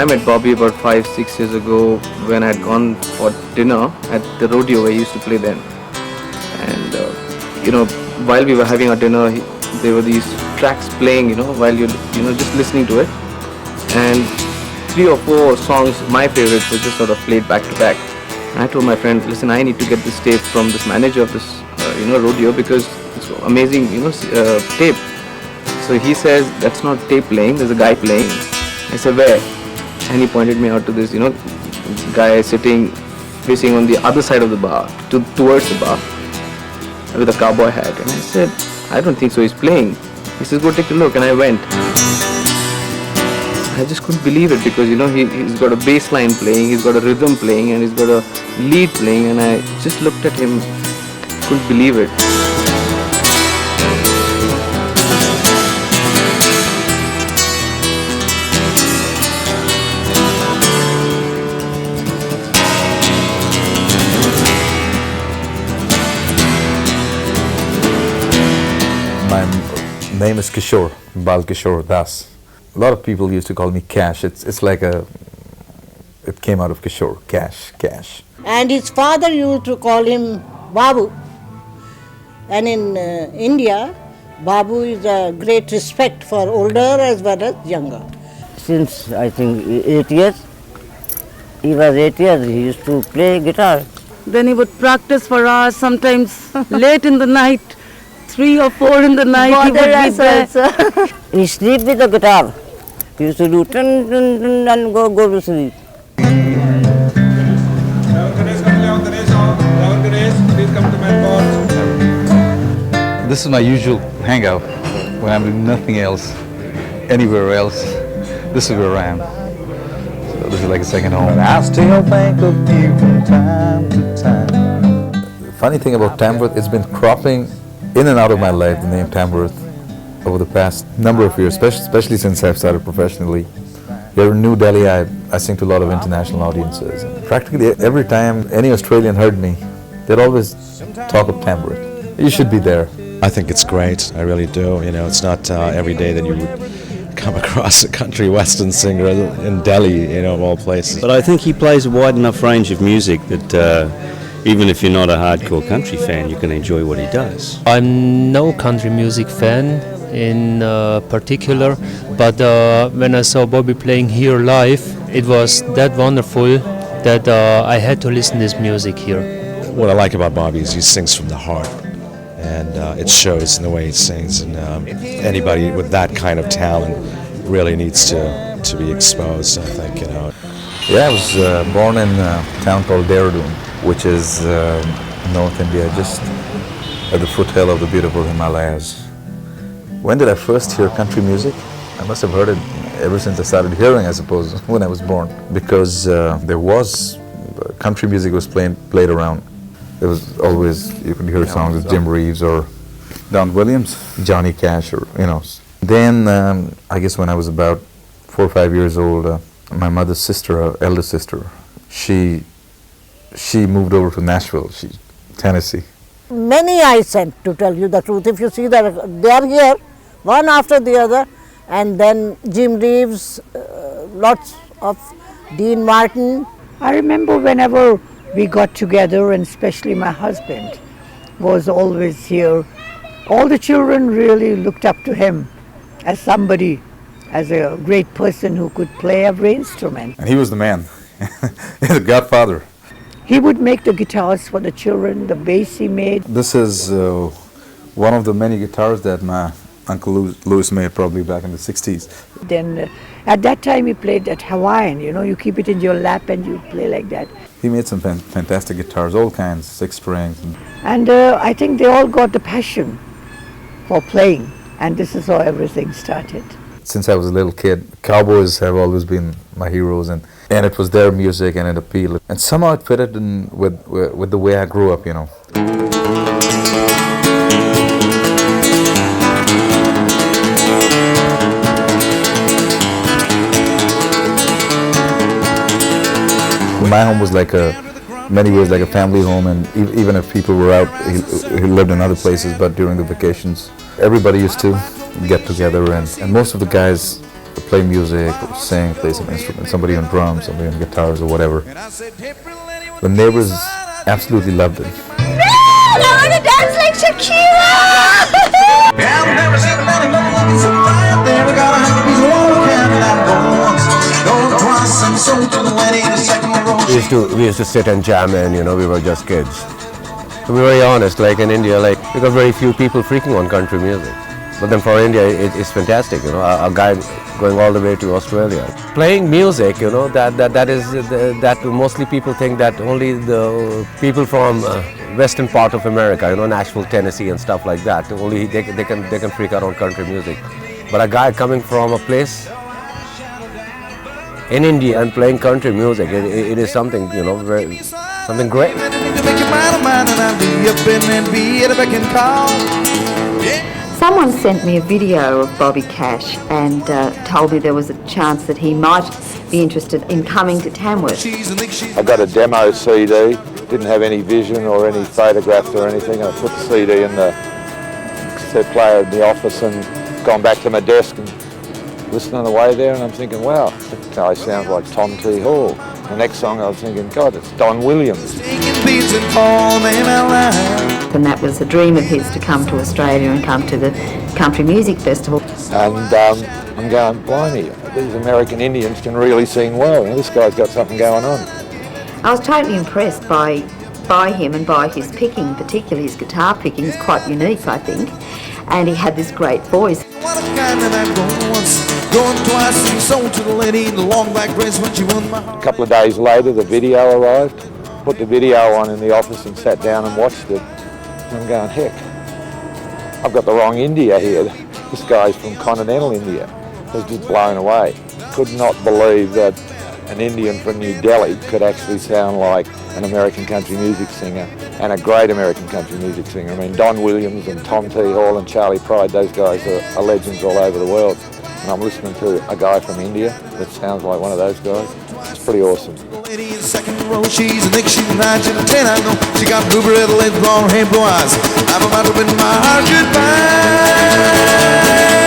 I met Bobby about 5-6 years ago when I had gone for dinner at the rodeo where he used to play then. And while we were having our dinner, there were these tracks playing, while you're just listening to it. And 3 or 4 songs, my favorites, were just sort of played back to back. And I told my friend, listen, I need to get this tape from this manager of this, rodeo because it's amazing, tape. So he says, that's not tape playing, there's a guy playing. I said, where? And he pointed me out to this, guy sitting, facing on the other side of the bar, towards the bar, with a cowboy hat. And I said, I don't think so, he's playing. He says, go take a look. And I went. I just couldn't believe it because, he's got a bass line playing, he's got a rhythm playing, and he's got a lead playing. And I just looked at him, couldn't believe it. My name is Kishore, Bal Kishore Das. A lot of people used to call me Cash. It's like it came out of Kishore, Cash. And his father used to call him Babu. And in India, Babu is a great respect for older as well as younger. Since I think 8 years, he was 8 years, he used to play guitar. Then he would practice for hours, sometimes late in the night, 3 or 4 in the night, he would be there. He sleep with the guitar. He used to do dun, dun, dun, and go to sleep. This is my usual hangout when I'm doing nothing else, anywhere else. This is where I am. So this is like a second home. I still think of you from time to time. The funny thing about Tamworth, it's been cropping in and out of my life, the name Tamworth, over the past number of years, especially since I've started professionally. Here in New Delhi, I sing to a lot of international audiences. Practically every time any Australian heard me, they'd always talk of Tamworth. You should be there. I think it's great, I really do. It's not every day that you would come across a country western singer in Delhi, of all places. But I think he plays a wide enough range of music that even if you're not a hardcore country fan, you can enjoy what he does. I'm no country music fan in particular, but when I saw Bobby playing here live, it was that wonderful that I had to listen to this music here. What I like about Bobby is he sings from the heart, and it shows in the way he sings, and anybody with that kind of talent really needs to be exposed, I think, Yeah, I was born in a town called Dehradun, which is North India, just at the foothill of the beautiful Himalayas. When did I first hear country music? I must have heard it ever since I started hearing, I suppose, when I was born. Because there was, country music was played around. There was always, you could hear songs of Jim Reeves or Don Williams, Johnny Cash, or, Then, I guess when I was about 4 or 5 years old, my mother's sister, elder sister, she moved over to Nashville, Tennessee. Many I sent, to tell you the truth. If you see that they are here, one after the other, and then Jim Reeves, lots of Dean Martin. I remember whenever we got together, and especially my husband was always here, all the children really looked up to him as somebody, as a great person who could play every instrument. And he was the man, the godfather. He would make the guitars for the children, the bass he made. This is one of the many guitars that my Uncle Louis made probably back in the 60s. Then at that time he played that Hawaiian, you keep it in your lap and you play like that. He made some fantastic guitars, all kinds, 6 strings. And I think they all got the passion for playing, and this is how everything started. Since I was a little kid, cowboys have always been my heroes, and it was their music and it appealed. And somehow it fitted in with the way I grew up, My home was many ways like a family home, and even if people were out, he lived in other places, but during the vacations, everybody used to get together, and most of the guys play music, or sing, play some instrument, somebody on drums, somebody on guitars or whatever. The neighbors absolutely loved it. I want to dance like Shakira! We used to sit and jam, and we were just kids. To be very honest, like in India, because very few people freaking on country music. But then for India, it's fantastic, a guy going all the way to Australia. Playing music, that mostly people think that only the people from western part of America, Nashville, Tennessee and stuff like that, only they can freak out on country music. But a guy coming from a place in India and playing country music, it is something, something great. Someone sent me a video of Bobby Cash and told me there was a chance that he might be interested in coming to Tamworth. I got a demo CD, didn't have any vision or any photographs or anything. I put the CD in the cassette player in the office and gone back to my desk and listening on the way there, and I'm thinking, wow, that guy sounds like Tom T. Hall. The next song I was thinking, God, it's Don Williams. And that was a dream of his to come to Australia and come to the Country Music Festival. And I'm going, blimey, these American Indians can really sing well. This guy's got something going on. I was totally impressed by him and by his picking, particularly his guitar picking is quite unique, I think. And he had this great voice. A couple of days later, the video arrived. Put the video on in the office and sat down and watched it. And I'm going, heck, I've got the wrong India here. This guy's from continental India. I was just blown away. Could not believe that an Indian from New Delhi could actually sound like an American country music singer, and a great American country music singer. I mean, Don Williams and Tom T. Hall and Charlie Pride, those guys are legends all over the world. And I'm listening to a guy from India that sounds like one of those guys. It's pretty awesome. Second row, she's a Nick, she's 9, she's a 10, I know. She got blue red legs, blonde hair, blue eyes. I'm about to win my heart goodbye.